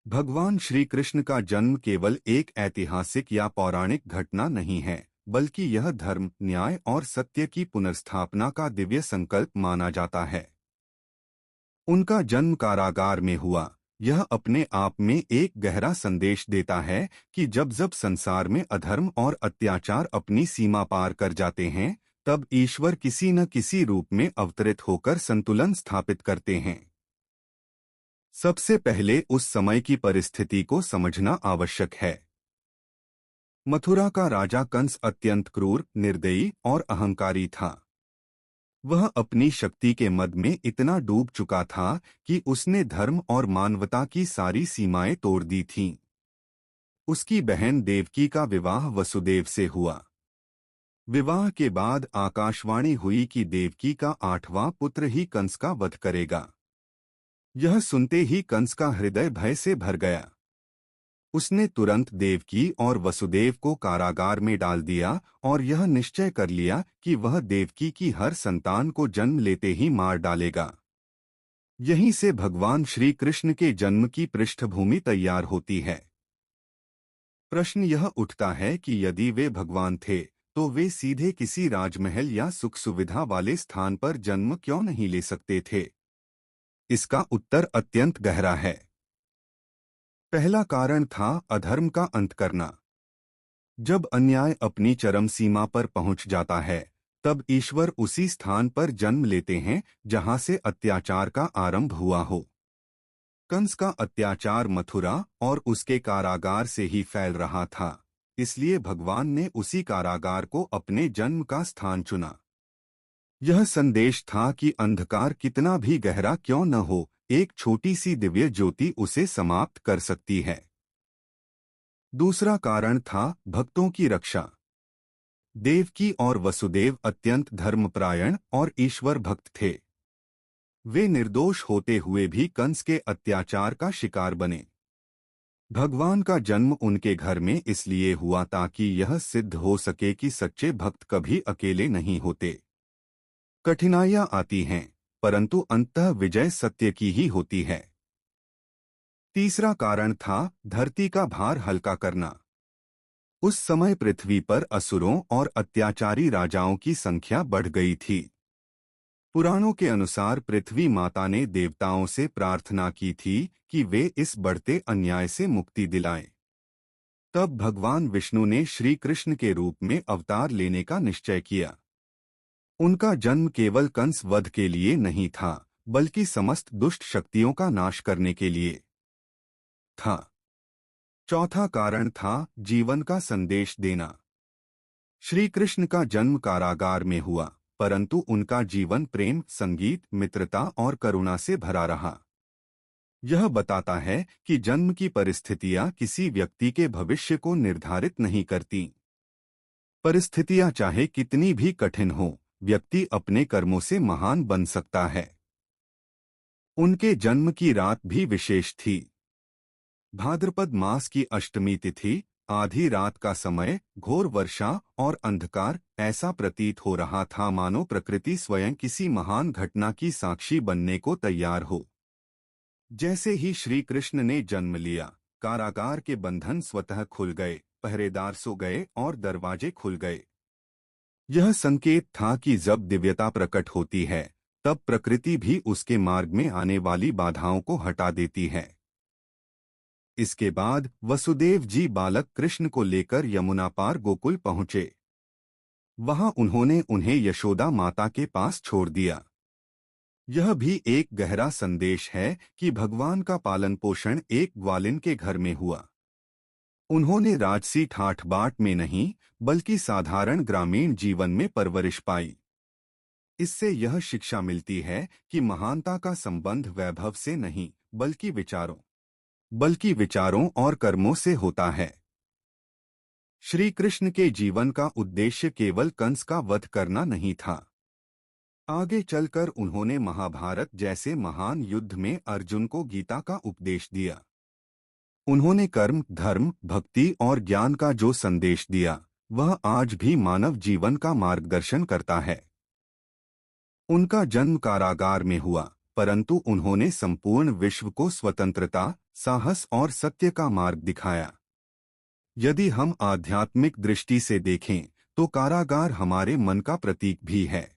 भगवान श्री कृष्ण का जन्म केवल एक ऐतिहासिक या पौराणिक घटना नहीं है, बल्कि यह धर्म, न्याय और सत्य की पुनर्स्थापना का दिव्य संकल्प माना जाता है। उनका जन्म कारागार में हुआ। यह अपने आप में एक गहरा संदेश देता है कि जब जब संसार में अधर्म और अत्याचार अपनी सीमा पार कर जाते हैं, तब ईश्वर किसी न किसी रूप में अवतरित होकर संतुलन स्थापित करते हैं। सबसे पहले उस समय की परिस्थिति को समझना आवश्यक है। मथुरा का राजा कंस अत्यंत क्रूर, निर्दयी और अहंकारी था। वह अपनी शक्ति के मद में इतना डूब चुका था कि उसने धर्म और मानवता की सारी सीमाएं तोड़ दी थीं। उसकी बहन देवकी का विवाह वसुदेव से हुआ। विवाह के बाद आकाशवाणी हुई कि देवकी का 8वां पुत्र ही कंस का वध करेगा। यह सुनते ही कंस का हृदय भय से भर गया। उसने तुरंत देवकी और वसुदेव को कारागार में डाल दिया और यह निश्चय कर लिया कि वह देवकी की हर संतान को जन्म लेते ही मार डालेगा। यहीं से भगवान श्री कृष्ण के जन्म की पृष्ठभूमि तैयार होती है। प्रश्न यह उठता है कि यदि वे भगवान थे, तो वे सीधे किसी राजमहल या सुख सुविधा वाले स्थान पर जन्म क्यों नहीं ले सकते थे? इसका उत्तर अत्यंत गहरा है। पहला कारण था अधर्म का अंत करना। जब अन्याय अपनी चरम सीमा पर पहुंच जाता है, तब ईश्वर उसी स्थान पर जन्म लेते हैं जहां से अत्याचार का आरंभ हुआ हो। कंस का अत्याचार मथुरा और उसके कारागार से ही फैल रहा था, इसलिए भगवान ने उसी कारागार को अपने जन्म का स्थान चुना। यह संदेश था कि अंधकार कितना भी गहरा क्यों न हो, एक छोटी सी दिव्य ज्योति उसे समाप्त कर सकती है। दूसरा कारण था भक्तों की रक्षा। देवकी और वसुदेव अत्यंत धर्मपरायण और ईश्वर भक्त थे। वे निर्दोष होते हुए भी कंस के अत्याचार का शिकार बने। भगवान का जन्म उनके घर में इसलिए हुआ ताकि यह सिद्ध हो सके कि सच्चे भक्त कभी अकेले नहीं होते। कठिनाइयां आती हैं, परंतु अंततः विजय सत्य की ही होती है। तीसरा कारण था धरती का भार हल्का करना। उस समय पृथ्वी पर असुरों और अत्याचारी राजाओं की संख्या बढ़ गई थी। पुराणों के अनुसार पृथ्वी माता ने देवताओं से प्रार्थना की थी कि वे इस बढ़ते अन्याय से मुक्ति दिलाएं। तब भगवान विष्णु ने श्री कृष्ण के रूप में अवतार लेने का निश्चय किया। उनका जन्म केवल कंस वध के लिए नहीं था, बल्कि समस्त दुष्ट शक्तियों का नाश करने के लिए था। चौथा कारण था जीवन का संदेश देना। श्री कृष्ण का जन्म कारागार में हुआ, परंतु उनका जीवन प्रेम, संगीत, मित्रता और करुणा से भरा रहा। यह बताता है कि जन्म की परिस्थितियां किसी व्यक्ति के भविष्य को निर्धारित नहीं करती। परिस्थितियां चाहे कितनी भी कठिन हो, व्यक्ति अपने कर्मों से महान बन सकता है। उनके जन्म की रात भी विशेष थी। भाद्रपद मास की अष्टमी तिथि, आधी रात का समय, घोर वर्षा और अंधकार, ऐसा प्रतीत हो रहा था मानो प्रकृति स्वयं किसी महान घटना की साक्षी बनने को तैयार हो। जैसे ही श्री कृष्ण ने जन्म लिया, कारागार के बंधन स्वतः खुल गए, पहरेदार सो गए और दरवाजे खुल गए। यह संकेत था कि जब दिव्यता प्रकट होती है, तब प्रकृति भी उसके मार्ग में आने वाली बाधाओं को हटा देती है। इसके बाद वसुदेव जी बालक कृष्ण को लेकर यमुना पार गोकुल पहुंचे। वहां उन्होंने उन्हें यशोदा माता के पास छोड़ दिया। यह भी एक गहरा संदेश है कि भगवान का पालन पोषण एक ग्वालिन के घर में हुआ। उन्होंने राजसी ठाठ बाट में नहीं, बल्कि साधारण ग्रामीण जीवन में परवरिश पाई। इससे यह शिक्षा मिलती है कि महानता का संबंध वैभव से नहीं, बल्कि विचारों और कर्मों से होता है। श्री कृष्ण के जीवन का उद्देश्य केवल कंस का वध करना नहीं था। आगे चलकर उन्होंने महाभारत जैसे महान युद्ध में अर्जुन को गीता का उपदेश दिया। उन्होंने कर्म, धर्म, भक्ति और ज्ञान का जो संदेश दिया, वह आज भी मानव जीवन का मार्गदर्शन करता है। उनका जन्म कारागार में हुआ, परंतु उन्होंने संपूर्ण विश्व को स्वतंत्रता, साहस और सत्य का मार्ग दिखाया। यदि हम आध्यात्मिक दृष्टि से देखें तो कारागार हमारे मन का प्रतीक भी है।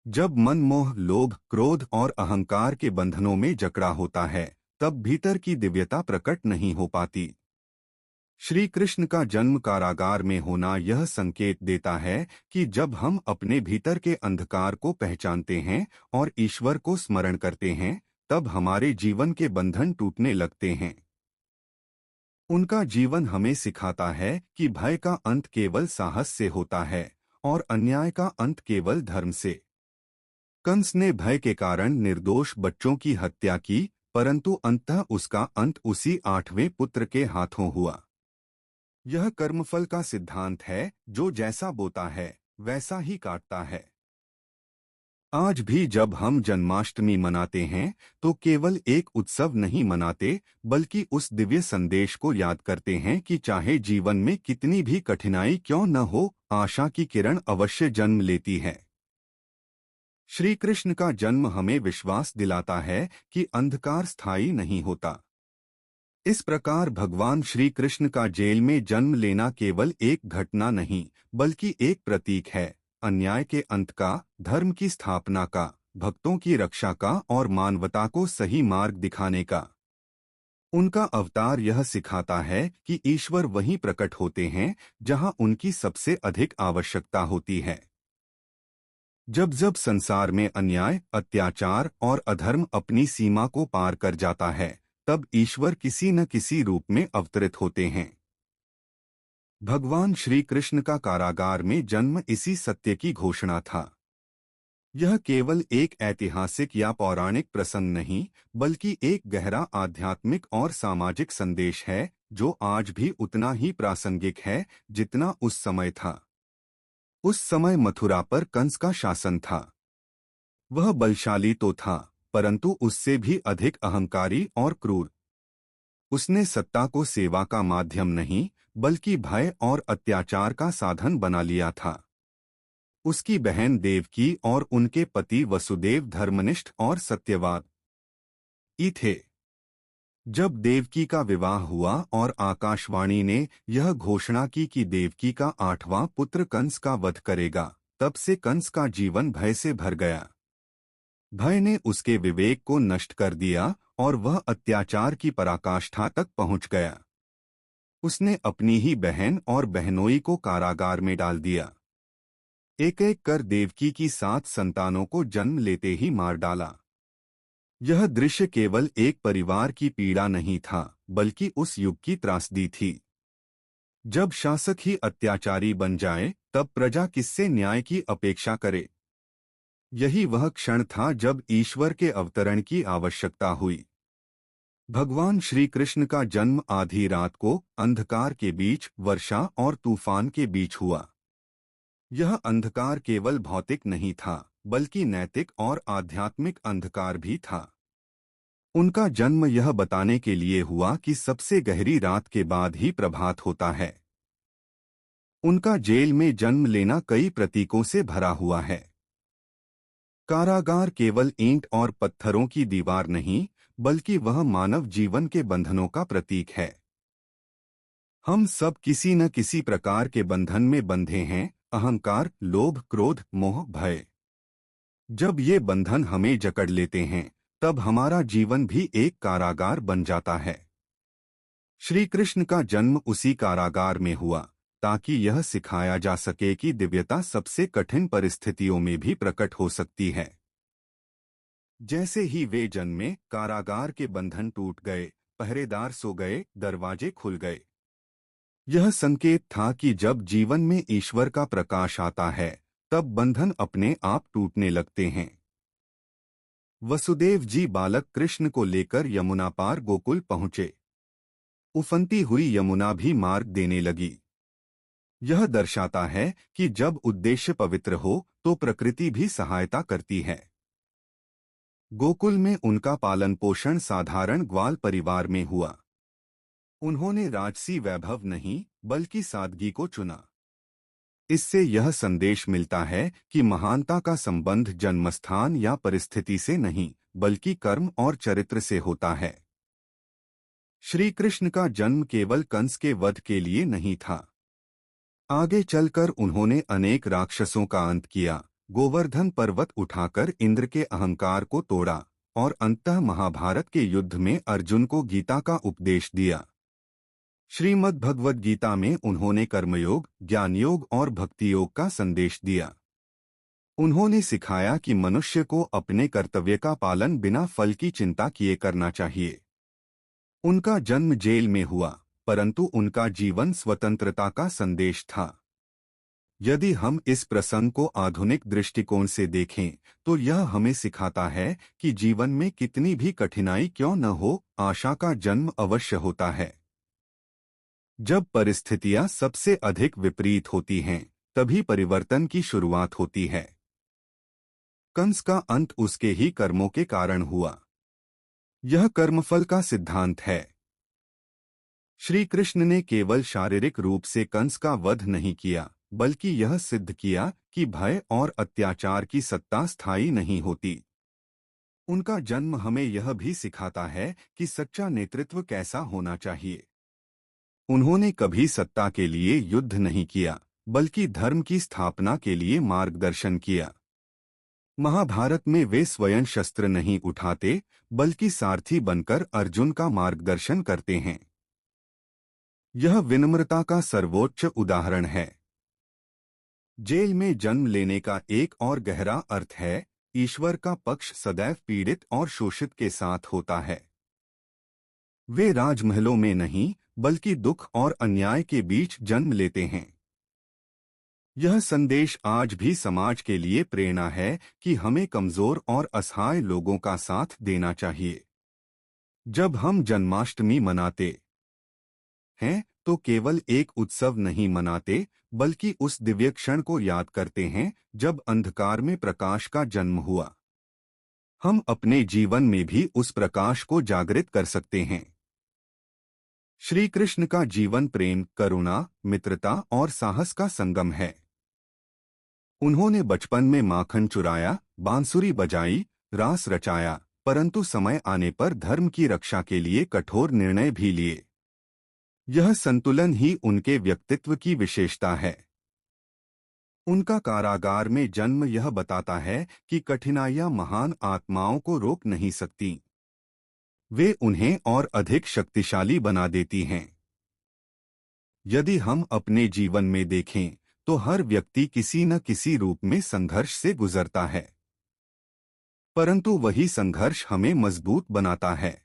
जब मन मोह, लोभ, क्रोध और अहंकार के बंधनों में जकड़ा होता है, तब भीतर की दिव्यता प्रकट नहीं हो पाती। श्री कृष्ण का जन्म कारागार में होना यह संकेत देता है कि जब हम अपने भीतर के अंधकार को पहचानते हैं और ईश्वर को स्मरण करते हैं, तब हमारे जीवन के बंधन टूटने लगते हैं। उनका जीवन हमें सिखाता है कि भय का अंत केवल साहस से होता है और अन्याय का अंत केवल धर्म से। कंस ने भय के कारण निर्दोष बच्चों की हत्या की, परंतु अंततः उसका अंत उसी 8वें पुत्र के हाथों हुआ। यह कर्मफल का सिद्धांत है, जो जैसा बोता है वैसा ही काटता है। आज भी जब हम जन्माष्टमी मनाते हैं तो केवल एक उत्सव नहीं मनाते, बल्कि उस दिव्य संदेश को याद करते हैं कि चाहे जीवन में कितनी भी कठिनाई क्यों न हो, आशा की किरण अवश्य जन्म लेती है। श्री कृष्ण का जन्म हमें विश्वास दिलाता है कि अंधकार स्थायी नहीं होता। इस प्रकार भगवान श्री कृष्ण का जेल में जन्म लेना केवल एक घटना नहीं, बल्कि एक प्रतीक है, अन्याय के अंत का, धर्म की स्थापना का, भक्तों की रक्षा का और मानवता को सही मार्ग दिखाने का। उनका अवतार यह सिखाता है कि ईश्वर वहीं प्रकट होते हैं जहां उनकी सबसे अधिक आवश्यकता होती है। जब जब संसार में अन्याय, अत्याचार और अधर्म अपनी सीमा को पार कर जाता है, तब ईश्वर किसी न किसी रूप में अवतरित होते हैं। भगवान श्री कृष्ण का कारागार में जन्म इसी सत्य की घोषणा था। यह केवल एक ऐतिहासिक या पौराणिक प्रसंग नहीं, बल्कि एक गहरा आध्यात्मिक और सामाजिक संदेश है, जो आज भी उतना ही प्रासंगिक है जितना उस समय था। उस समय मथुरा पर कंस का शासन था। वह बलशाली तो था, परंतु उससे भी अधिक अहंकारी और क्रूर। उसने सत्ता को सेवा का माध्यम नहीं, बल्कि भय और अत्याचार का साधन बना लिया था। उसकी बहन देवकी और उनके पति वसुदेव धर्मनिष्ठ और सत्यवादी थे। जब देवकी का विवाह हुआ और आकाशवाणी ने यह घोषणा की कि देवकी का 8वां पुत्र कंस का वध करेगा, तब से कंस का जीवन भय से भर गया। भय ने उसके विवेक को नष्ट कर दिया और वह अत्याचार की पराकाष्ठा तक पहुंच गया। उसने अपनी ही बहन और बहनोई को कारागार में डाल दिया। एक एक कर देवकी की 7 संतानों को जन्म लेते ही मार डाला। यह दृश्य केवल एक परिवार की पीड़ा नहीं था, बल्कि उस युग की त्रासदी थी। जब शासक ही अत्याचारी बन जाए, तब प्रजा किससे न्याय की अपेक्षा करे? यही वह क्षण था जब ईश्वर के अवतरण की आवश्यकता हुई। भगवान श्री कृष्ण का जन्म आधी रात को, अंधकार के बीच, वर्षा और तूफान के बीच हुआ। यह अंधकार केवल भौतिक नहीं था, बल्कि नैतिक और आध्यात्मिक अंधकार भी था। उनका जन्म यह बताने के लिए हुआ कि सबसे गहरी रात के बाद ही प्रभात होता है। उनका जेल में जन्म लेना कई प्रतीकों से भरा हुआ है। कारागार केवल ईंट और पत्थरों की दीवार नहीं, बल्कि वह मानव जीवन के बंधनों का प्रतीक है। हम सब किसी न किसी प्रकार के बंधन में बंधे हैं, अहंकार, लोभ, क्रोध, मोह, भय। जब ये बंधन हमें जकड़ लेते हैं, तब हमारा जीवन भी एक कारागार बन जाता है। श्री कृष्ण का जन्म उसी कारागार में हुआ, ताकि यह सिखाया जा सके कि दिव्यता सबसे कठिन परिस्थितियों में भी प्रकट हो सकती है। जैसे ही वे जन्मे, कारागार के बंधन टूट गए, पहरेदार सो गए, दरवाजे खुल गए। यह संकेत था कि जब जीवन में ईश्वर का प्रकाश आता है, तब बंधन अपने आप टूटने लगते हैं। वसुदेव जी बालक कृष्ण को लेकर यमुना पार गोकुल पहुंचे। उफनती हुई यमुना भी मार्ग देने लगी। यह दर्शाता है कि जब उद्देश्य पवित्र हो, तो प्रकृति भी सहायता करती है। गोकुल में उनका पालन पोषण साधारण ग्वाल परिवार में हुआ। उन्होंने राजसी वैभव नहीं, बल्कि सादगी को चुना। इससे यह संदेश मिलता है कि महानता का संबंध जन्मस्थान या परिस्थिति से नहीं, बल्कि कर्म और चरित्र से होता है। श्री कृष्ण का जन्म केवल कंस के वध के लिए नहीं था। आगे चलकर उन्होंने अनेक राक्षसों का अंत किया, गोवर्धन पर्वत उठाकर इंद्र के अहंकार को तोड़ा और अंततः महाभारत के युद्ध में अर्जुन को गीता का उपदेश दिया। श्रीमद् भगवद गीता में उन्होंने कर्मयोग, ज्ञानयोग और भक्ति योग का संदेश दिया। उन्होंने सिखाया कि मनुष्य को अपने कर्तव्य का पालन बिना फल की चिंता किए करना चाहिए। उनका जन्म जेल में हुआ, परंतु उनका जीवन स्वतंत्रता का संदेश था। यदि हम इस प्रसंग को आधुनिक दृष्टिकोण से देखें तो यह हमें सिखाता है कि जीवन में कितनी भी कठिनाई क्यों न हो, आशा का जन्म अवश्य होता है। जब परिस्थितियां सबसे अधिक विपरीत होती हैं, तभी परिवर्तन की शुरुआत होती है। कंस का अंत उसके ही कर्मों के कारण हुआ। यह कर्मफल का सिद्धांत है। श्री कृष्ण ने केवल शारीरिक रूप से कंस का वध नहीं किया, बल्कि यह सिद्ध किया कि भय और अत्याचार की सत्ता स्थायी नहीं होती। उनका जन्म हमें यह भी सिखाता है कि सच्चा नेतृत्व कैसा होना चाहिए। उन्होंने कभी सत्ता के लिए युद्ध नहीं किया, बल्कि धर्म की स्थापना के लिए मार्गदर्शन किया। महाभारत में वे स्वयं शस्त्र नहीं उठाते, बल्कि सारथी बनकर अर्जुन का मार्गदर्शन करते हैं। यह विनम्रता का सर्वोच्च उदाहरण है। जेल में जन्म लेने का एक और गहरा अर्थ है, ईश्वर का पक्ष सदैव पीड़ित और शोषित के साथ होता है। वे राजमहलों में नहीं, बल्कि दुख और अन्याय के बीच जन्म लेते हैं। यह संदेश आज भी समाज के लिए प्रेरणा है कि हमें कमजोर और असहाय लोगों का साथ देना चाहिए। जब हम जन्माष्टमी मनाते हैं तो केवल एक उत्सव नहीं मनाते, बल्कि उस दिव्य क्षण को याद करते हैं जब अंधकार में प्रकाश का जन्म हुआ। हम अपने जीवन में भी उस प्रकाश को जागृत कर सकते हैं। श्री कृष्ण का जीवन प्रेम, करुणा, मित्रता और साहस का संगम है। उन्होंने बचपन में माखन चुराया, बांसुरी बजाई, रास रचाया, परंतु समय आने पर धर्म की रक्षा के लिए कठोर निर्णय भी लिए। यह संतुलन ही उनके व्यक्तित्व की विशेषता है। उनका कारागार में जन्म यह बताता है कि कठिनाइयां महान आत्माओं को रोक नहीं सकती, वे उन्हें और अधिक शक्तिशाली बना देती हैं। यदि हम अपने जीवन में देखें तो हर व्यक्ति किसी न किसी रूप में संघर्ष से गुजरता है, परंतु वही संघर्ष हमें मजबूत बनाता है।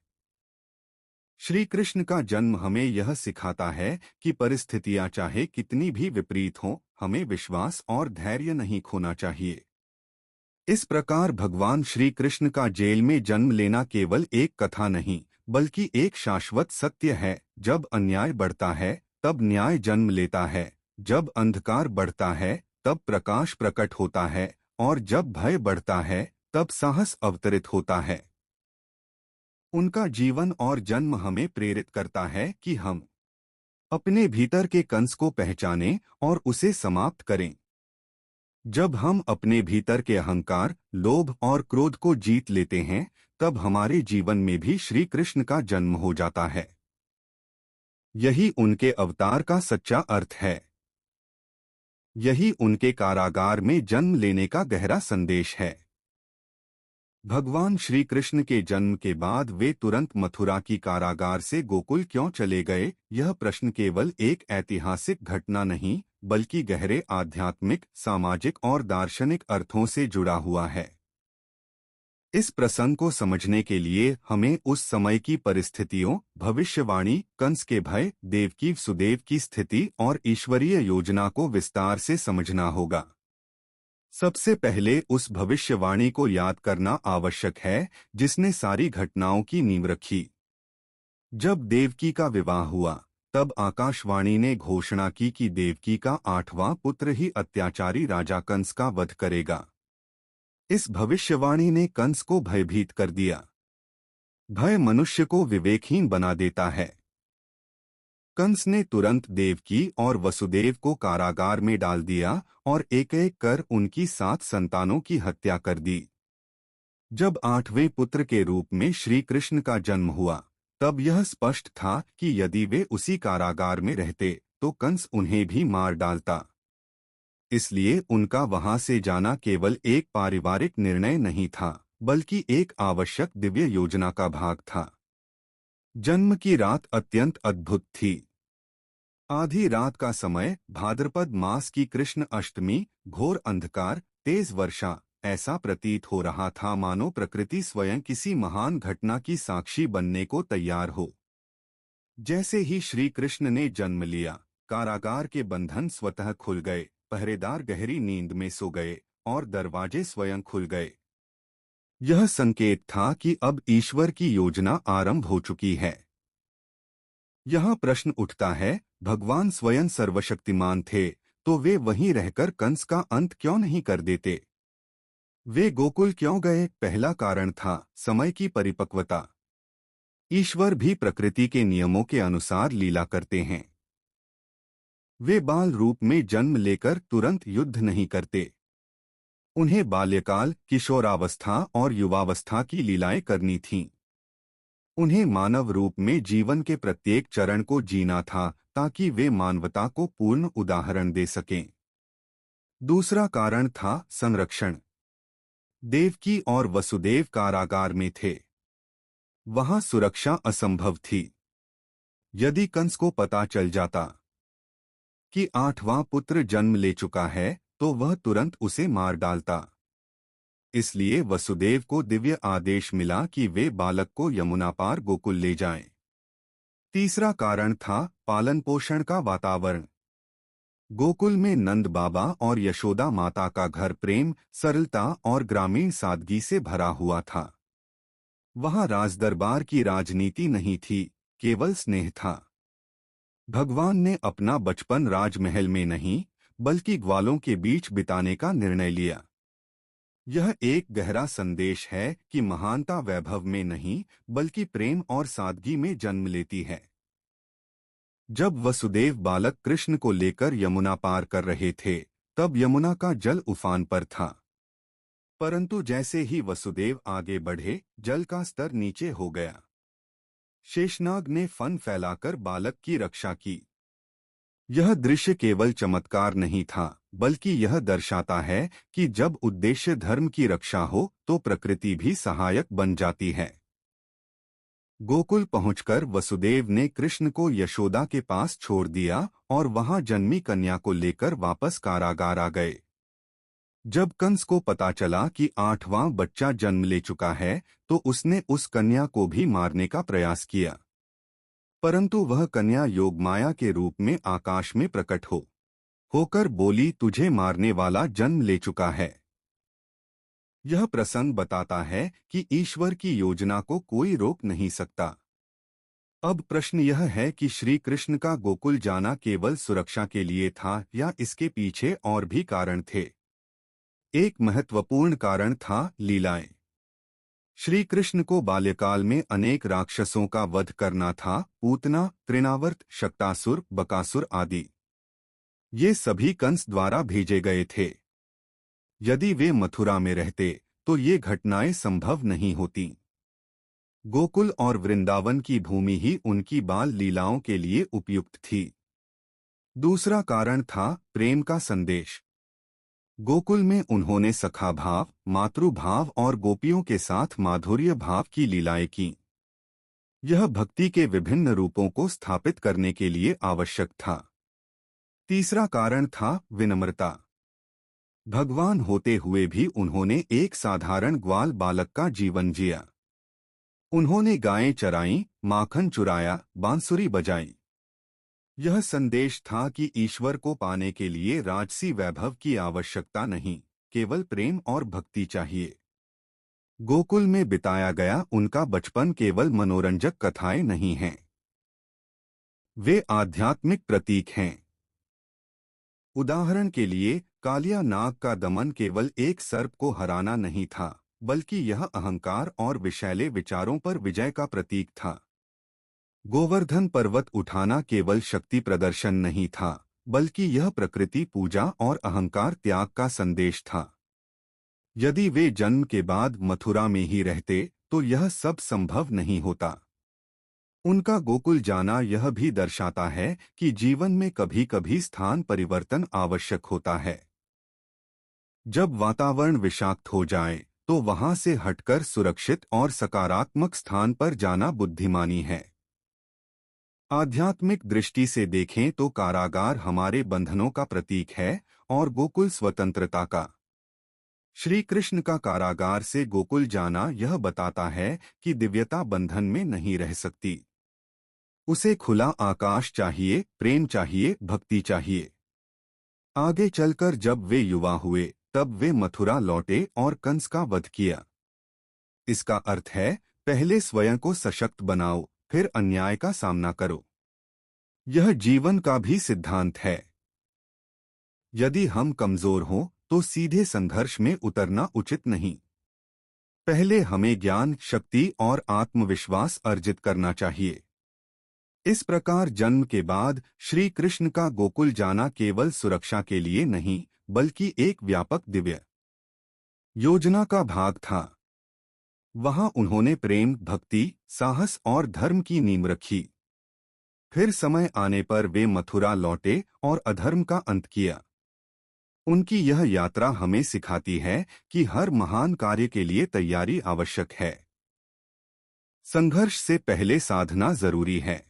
श्री कृष्ण का जन्म हमें यह सिखाता है कि परिस्थितियां चाहे कितनी भी विपरीत हों, हमें विश्वास और धैर्य नहीं खोना चाहिए। इस प्रकार भगवान श्री कृष्ण का जेल में जन्म लेना केवल एक कथा नहीं, बल्कि एक शाश्वत सत्य है। जब अन्याय बढ़ता है, तब न्याय जन्म लेता है। जब अंधकार बढ़ता है, तब प्रकाश प्रकट होता है, और जब भय बढ़ता है, तब साहस अवतरित होता है। उनका जीवन और जन्म हमें प्रेरित करता है कि हम अपने भीतर के कंस को पहचानें और उसे समाप्त करें। जब हम अपने भीतर के अहंकार, लोभ और क्रोध को जीत लेते हैं, तब हमारे जीवन में भी श्री कृष्ण का जन्म हो जाता है। यही उनके अवतार का सच्चा अर्थ है। यही उनके कारागार में जन्म लेने का गहरा संदेश है। भगवान श्री कृष्ण के जन्म के बाद वे तुरंत मथुरा की कारागार से गोकुल क्यों चले गए? यह प्रश्न केवल एक ऐतिहासिक घटना नहीं, बल्कि गहरे आध्यात्मिक, सामाजिक और दार्शनिक अर्थों से जुड़ा हुआ है। इस प्रसंग को समझने के लिए हमें उस समय की परिस्थितियों, भविष्यवाणी, कंस के भय, देवकी सुदेव की स्थिति और ईश्वरीय योजना को विस्तार से समझना होगा। सबसे पहले उस भविष्यवाणी को याद करना आवश्यक है जिसने सारी घटनाओं की नींव रखी। जब देवकी का विवाह हुआ, तब आकाशवाणी ने घोषणा की कि देवकी का 8वां पुत्र ही अत्याचारी राजा कंस का वध करेगा। इस भविष्यवाणी ने कंस को भयभीत कर दिया। भय मनुष्य को विवेकहीन बना देता है। कंस ने तुरंत देवकी और वसुदेव को कारागार में डाल दिया और एक एक कर उनकी 7 संतानों की हत्या कर दी। जब 8वें पुत्र के रूप में श्री कृष्ण का जन्म हुआ, तब यह स्पष्ट था कि यदि वे उसी कारागार में रहते तो कंस उन्हें भी मार डालता। इसलिए उनका वहां से जाना केवल एक पारिवारिक निर्णय नहीं था, बल्कि एक आवश्यक दिव्य योजना का भाग था। जन्म की रात अत्यंत अद्भुत थी। आधी रात का समय, भाद्रपद मास की कृष्ण अष्टमी, घोर अंधकार, तेज वर्षा। ऐसा प्रतीत हो रहा था मानो प्रकृति स्वयं किसी महान घटना की साक्षी बनने को तैयार हो। जैसे ही श्री कृष्ण ने जन्म लिया, कारागार के बंधन स्वतः खुल गए, पहरेदार गहरी नींद में सो गए और दरवाजे स्वयं खुल गए। यह संकेत था कि अब ईश्वर की योजना आरंभ हो चुकी है। यह प्रश्न उठता है, भगवान स्वयं सर्वशक्तिमान थे, तो वे वहीं रहकर कंस का अंत क्यों नहीं कर देते? वे गोकुल क्यों गए? पहला कारण था समय की परिपक्वता। ईश्वर भी प्रकृति के नियमों के अनुसार लीला करते हैं। वे बाल रूप में जन्म लेकर तुरंत युद्ध नहीं करते। उन्हें बाल्यकाल, किशोरावस्था और युवावस्था की लीलाएं करनी थीं। उन्हें मानव रूप में जीवन के प्रत्येक चरण को जीना था, ताकि वे मानवता को पूर्ण उदाहरण दे सकें। दूसरा कारण था संरक्षण। देवकी और वसुदेव कारागार में थे। वहां सुरक्षा असंभव थी। यदि कंस को पता चल जाता कि 8वां पुत्र जन्म ले चुका है, तो वह तुरंत उसे मार डालता। इसलिए वसुदेव को दिव्य आदेश मिला कि वे बालक को यमुना पार गोकुल ले जाएं। तीसरा कारण था पालन पोषण का वातावरण। गोकुल में नंद बाबा और यशोदा माता का घर प्रेम, सरलता और ग्रामीण सादगी से भरा हुआ था। वहां राजदरबार की राजनीति नहीं थी, केवल स्नेह था। भगवान ने अपना बचपन राजमहल में नहीं, बल्कि ग्वालों के बीच बिताने का निर्णय लिया। यह एक गहरा संदेश है कि महानता वैभव में नहीं, बल्कि प्रेम और सादगी में जन्म लेती है। जब वसुदेव बालक कृष्ण को लेकर यमुना पार कर रहे थे, तब यमुना का जल उफान पर था। परंतु जैसे ही वसुदेव आगे बढ़े, जल का स्तर नीचे हो गया। शेषनाग ने फन फैलाकर बालक की रक्षा की। यह दृश्य केवल चमत्कार नहीं था, बल्कि यह दर्शाता है कि जब उद्देश्य धर्म की रक्षा हो, तो प्रकृति भी सहायक बन जाती है। गोकुल पहुंचकर वसुदेव ने कृष्ण को यशोदा के पास छोड़ दिया और वहां जन्मी कन्या को लेकर वापस कारागार आ गए। जब कंस को पता चला कि 8वां बच्चा जन्म ले चुका है, तो उसने उस कन्या को भी मारने का प्रयास किया। परंतु वह कन्या योगमाया के रूप में आकाश में प्रकट होकर बोली, तुझे मारने वाला जन्म ले चुका है। यह प्रसंग बताता है कि ईश्वर की योजना को कोई रोक नहीं सकता। अब प्रश्न यह है कि श्री कृष्ण का गोकुल जाना केवल सुरक्षा के लिए था या इसके पीछे और भी कारण थे। एक महत्वपूर्ण कारण था लीलाएं। श्री कृष्ण को बाल्यकाल में अनेक राक्षसों का वध करना था, पूतना, तृणावर्त, शक्तासुर, बकासुर आदि। ये सभी कंस द्वारा भेजे गए थे। यदि वे मथुरा में रहते, तो ये घटनाएं संभव नहीं होती। गोकुल और वृंदावन की भूमि ही उनकी बाल लीलाओं के लिए उपयुक्त थी। दूसरा कारण था प्रेम का संदेश। गोकुल में उन्होंने सखा भाव, मातृभाव और गोपियों के साथ माधुर्य भाव की लीलाएं की। यह भक्ति के विभिन्न रूपों को स्थापित करने के लिए आवश्यक था। तीसरा कारण था विनम्रता। भगवान होते हुए भी उन्होंने एक साधारण ग्वाल बालक का जीवन जिया। उन्होंने गायें चराईं, माखन चुराया, बांसुरी बजाई। यह संदेश था कि ईश्वर को पाने के लिए राजसी वैभव की आवश्यकता नहीं, केवल प्रेम और भक्ति चाहिए। गोकुल में बिताया गया उनका बचपन केवल मनोरंजक कथाएं नहीं हैं, वे आध्यात्मिक प्रतीक हैं। उदाहरण के लिए, कालिया नाग का दमन केवल एक सर्प को हराना नहीं था, बल्कि यह अहंकार और विषैले विचारों पर विजय का प्रतीक था। गोवर्धन पर्वत उठाना केवल शक्ति प्रदर्शन नहीं था, बल्कि यह प्रकृति पूजा और अहंकार त्याग का संदेश था। यदि वे जन्म के बाद मथुरा में ही रहते तो यह सब संभव नहीं होता। उनका गोकुल जाना यह भी दर्शाता है कि जीवन में कभी कभी स्थान परिवर्तन आवश्यक होता है। जब वातावरण विषाक्त हो जाए तो वहां से हटकर सुरक्षित और सकारात्मक स्थान पर जाना बुद्धिमानी है। आध्यात्मिक दृष्टि से देखें तो कारागार हमारे बंधनों का प्रतीक है और गोकुल स्वतंत्रता का। श्री कृष्ण का कारागार से गोकुल जाना यह बताता है कि दिव्यता बंधन में नहीं रह सकती। उसे खुला आकाश चाहिए, प्रेम चाहिए, भक्ति चाहिए। आगे चलकर जब वे युवा हुए तब वे मथुरा लौटे और कंस का वध किया। इसका अर्थ है, पहले स्वयं को सशक्त बनाओ, फिर अन्याय का सामना करो। यह जीवन का भी सिद्धांत है। यदि हम कमजोर हों तो सीधे संघर्ष में उतरना उचित नहीं। पहले हमें ज्ञान, शक्ति और आत्मविश्वास अर्जित करना चाहिए। इस प्रकार जन्म के बाद श्री कृष्ण का गोकुल जाना केवल सुरक्षा के लिए नहीं, बल्कि एक व्यापक दिव्य योजना का भाग था। वहां उन्होंने प्रेम, भक्ति, साहस और धर्म की नींव रखी। फिर समय आने पर वे मथुरा लौटे और अधर्म का अंत किया। उनकी यह यात्रा हमें सिखाती है कि हर महान कार्य के लिए तैयारी आवश्यक है। संघर्ष से पहले साधना जरूरी है,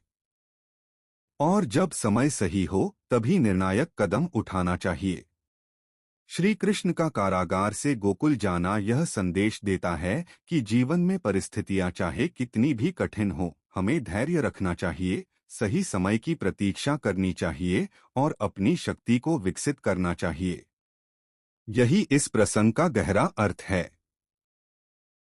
और जब समय सही हो तभी निर्णायक कदम उठाना चाहिए। श्री कृष्ण का कारागार से गोकुल जाना यह संदेश देता है कि जीवन में परिस्थितियां चाहे कितनी भी कठिन हो, हमें धैर्य रखना चाहिए, सही समय की प्रतीक्षा करनी चाहिए और अपनी शक्ति को विकसित करना चाहिए। यही इस प्रसंग का गहरा अर्थ है।